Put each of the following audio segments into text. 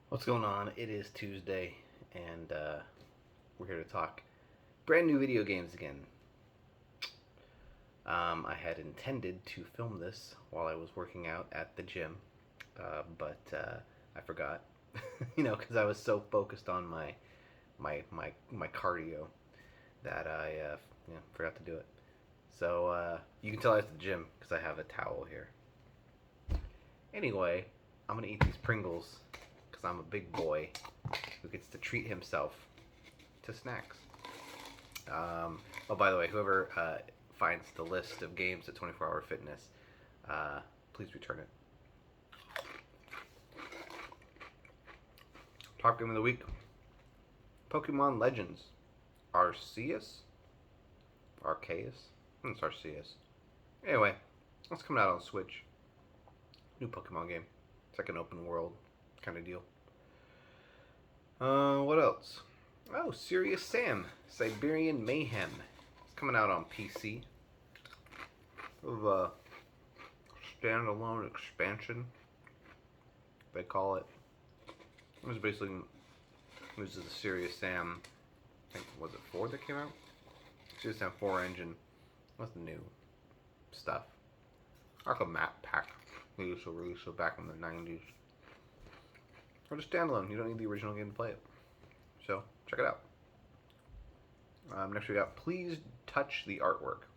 What's going on? It is Tuesday, and we're here to talk brand new video games again. I had intended to film this while I was working out at the gym, but I forgot, because I was so focused on my cardio that I forgot to do it. So you can tell I was at the gym because I have a towel here. Anyway, I'm gonna eat these Pringles because I'm a big boy who gets to treat himself to snacks. Oh, by the way, whoever finds the list of games at 24 Hour Fitness, please return it. Top game of the week: Pokemon Legends Arceus. It's Arceus. Anyway, it's coming out on Switch. New Pokemon game. It's like an open world kind of deal. What else? Oh, Serious Sam, Siberian Mayhem. It's coming out on PC. Of a standalone expansion, they call it. It was basically uses the Serious Sam. I think was it 4 that came out? Serious Sam 4 engine. What's the new stuff? Like a map pack. They used to release it back in the 90s. Or just standalone. You don't need the original game to play it. So, check it out. Next we got Please Touch the Artwork.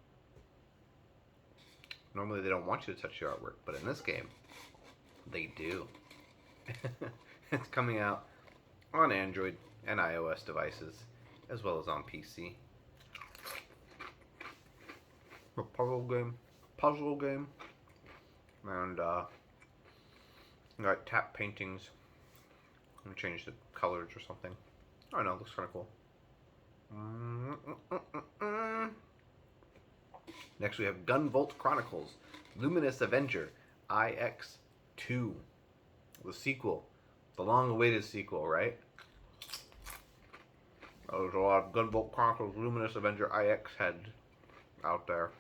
Normally they don't want you to touch the artwork, but in this game, they do. It's coming out on Android and iOS devices, as well as on PC. A puzzle game. And, got tap paintings. I'm gonna change the colors or something. I don't know, it looks kind of cool. Next we have Gunvolt Chronicles, Luminous Avenger, IX2. The sequel. The long-awaited sequel, right? There's a lot of Gunvolt Chronicles, Luminous Avenger, IX heads out there.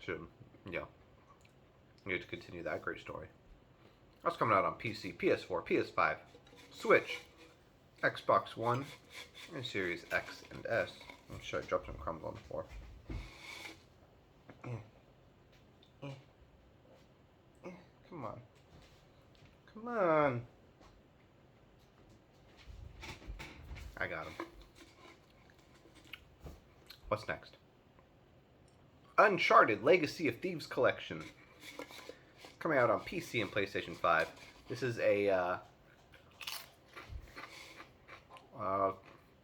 So, yeah. You get to continue that great story. That's coming out on PC, PS4, PS5, Switch, Xbox One, and Series X and S. I'm sure I dropped some crumbs on the floor. Come on. Come on. I got him. What's next? Uncharted Legacy of Thieves Collection. Coming out on PC and PlayStation 5. This is a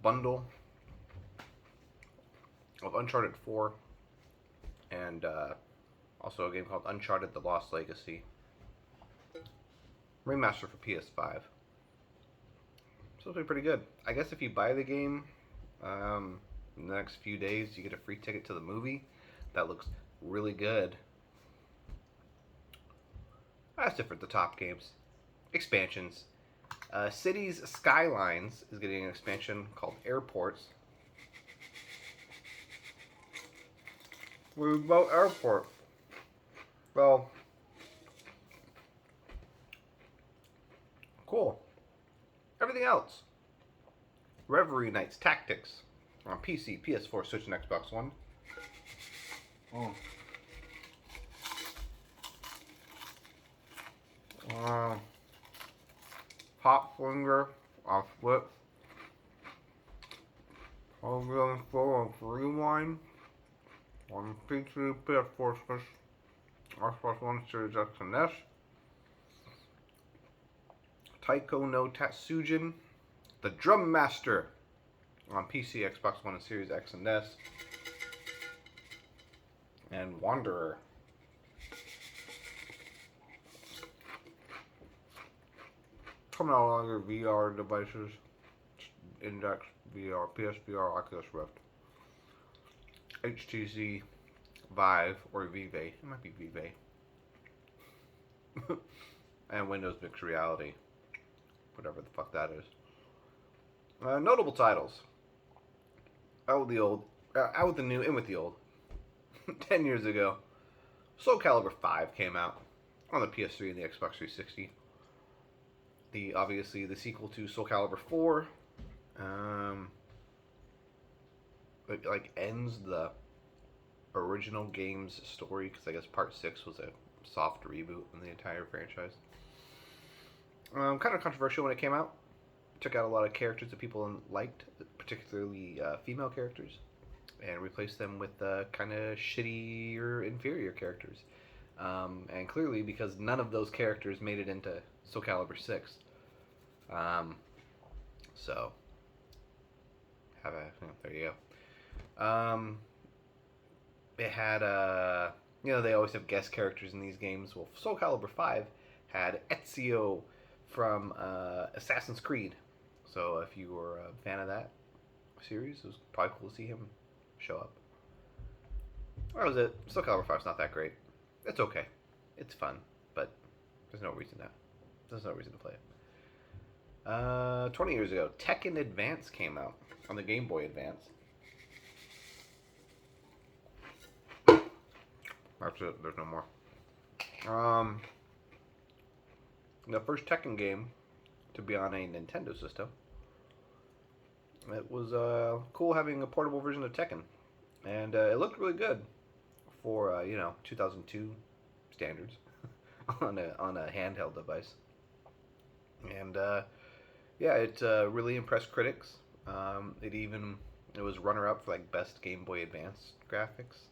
bundle of Uncharted 4 and also a game called Uncharted: The Lost Legacy. Remaster for PS5. So it'll be pretty good. I guess if you buy the game in the next few days, you get a free ticket to the movie. That looks really good. That's it for the top games. Expansions. Cities Skylines is getting an expansion called Airports. What about Airport? Well, cool. Everything else. Reverie Nights Tactics on PC, PS4, Switch, and Xbox One. Hot Finger off Flip. Programming Full of Rewind on PC, PS4, Switch, Xbox One, Series X and S. Taiko no Tatsujin, The Drum Master on PC, Xbox One, and Series X and S. And Wanderer. Coming out on your VR devices. Index VR, PSVR, Oculus Rift, HTC Vive or Vive. It might be Vive. And Windows Mixed Reality. Whatever the fuck that is. Notable titles. Out with the old. Out with the new, in with the old. 10 years ago, Soul Calibur 5 came out on the PS3 and the Xbox 360. Obviously the sequel to Soul Calibur 4. It like ends the original game's story because I guess Part 6 was a soft reboot in the entire franchise. Kind of controversial when it came out. Took out a lot of characters that people liked, particularly female characters, and replaced them with kind of shitty or inferior characters. And clearly, because none of those characters made it into Soul Calibur 6. So, there you go. It had, they always have guest characters in these games. Well, Soul Calibur 5 had Ezio from Assassin's Creed. So if you were a fan of that series, it was probably cool to see him show up. That was it. Soul Calibur 5's not that great. It's okay. It's fun, but there's no reason to play it. 20 years ago, Tekken Advance came out on the Game Boy Advance. That's it. There's no more. The first Tekken game to be on a Nintendo system. It was cool having a portable version of Tekken, and it looked really good for 2002 standards on a handheld device. And it really impressed critics. It was runner up for like best Game Boy Advance graphics,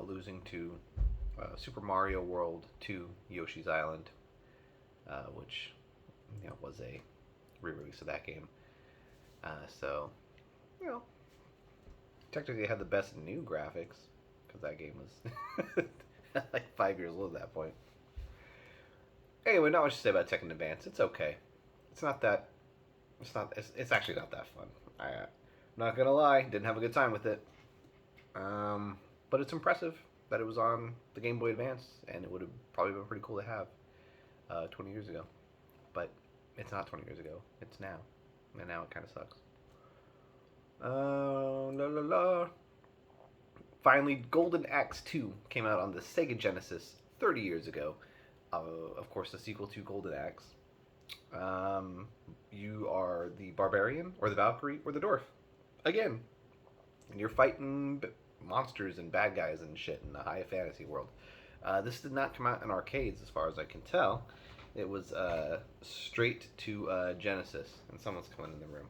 losing to Super Mario World 2: Yoshi's Island, which was a re-release of that game. So, technically it had the best new graphics, because that game was like 5 years old at that point. Anyway, not much to say about Tekken Advance. It's okay. It's actually not that fun. I'm not gonna lie, didn't have a good time with it. But it's impressive that it was on the Game Boy Advance, and it would have probably been pretty cool to have 20 years ago. But it's not 20 years ago. It's now. And now it kind of sucks. Finally, Golden Axe 2 came out on the Sega Genesis 30 years ago. Of course, the sequel to Golden Axe. You are the barbarian, or the Valkyrie, or the dwarf. Again. And you're fighting monsters and bad guys and shit in the high fantasy world. This did not come out in arcades, as far as I can tell. It was straight to Genesis, and someone's coming in the room.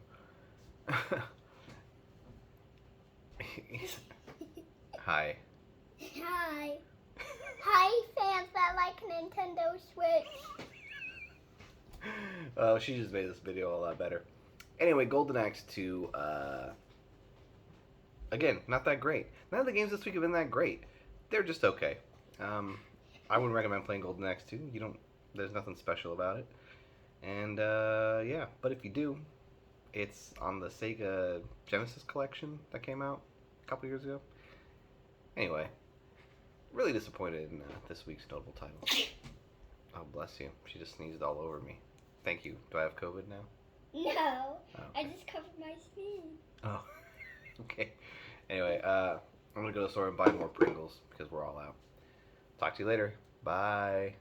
Hi. Hi. Hi, fans that like Nintendo Switch. Oh, she just made this video a lot better. Anyway, Golden Axe 2, again, not that great. None of the games this week have been that great. They're just okay. I wouldn't recommend playing Golden Axe 2. There's nothing special about it. And, but if you do, it's on the Sega Genesis collection that came out a couple years ago. Anyway, really disappointed in this week's notable titles. Oh, bless you. She just sneezed all over me. Thank you. Do I have COVID now? No. Oh, okay. I just covered my sneeze. Oh, okay. Anyway, I'm going to go to the store and buy more Pringles because we're all out. Talk to you later. Bye.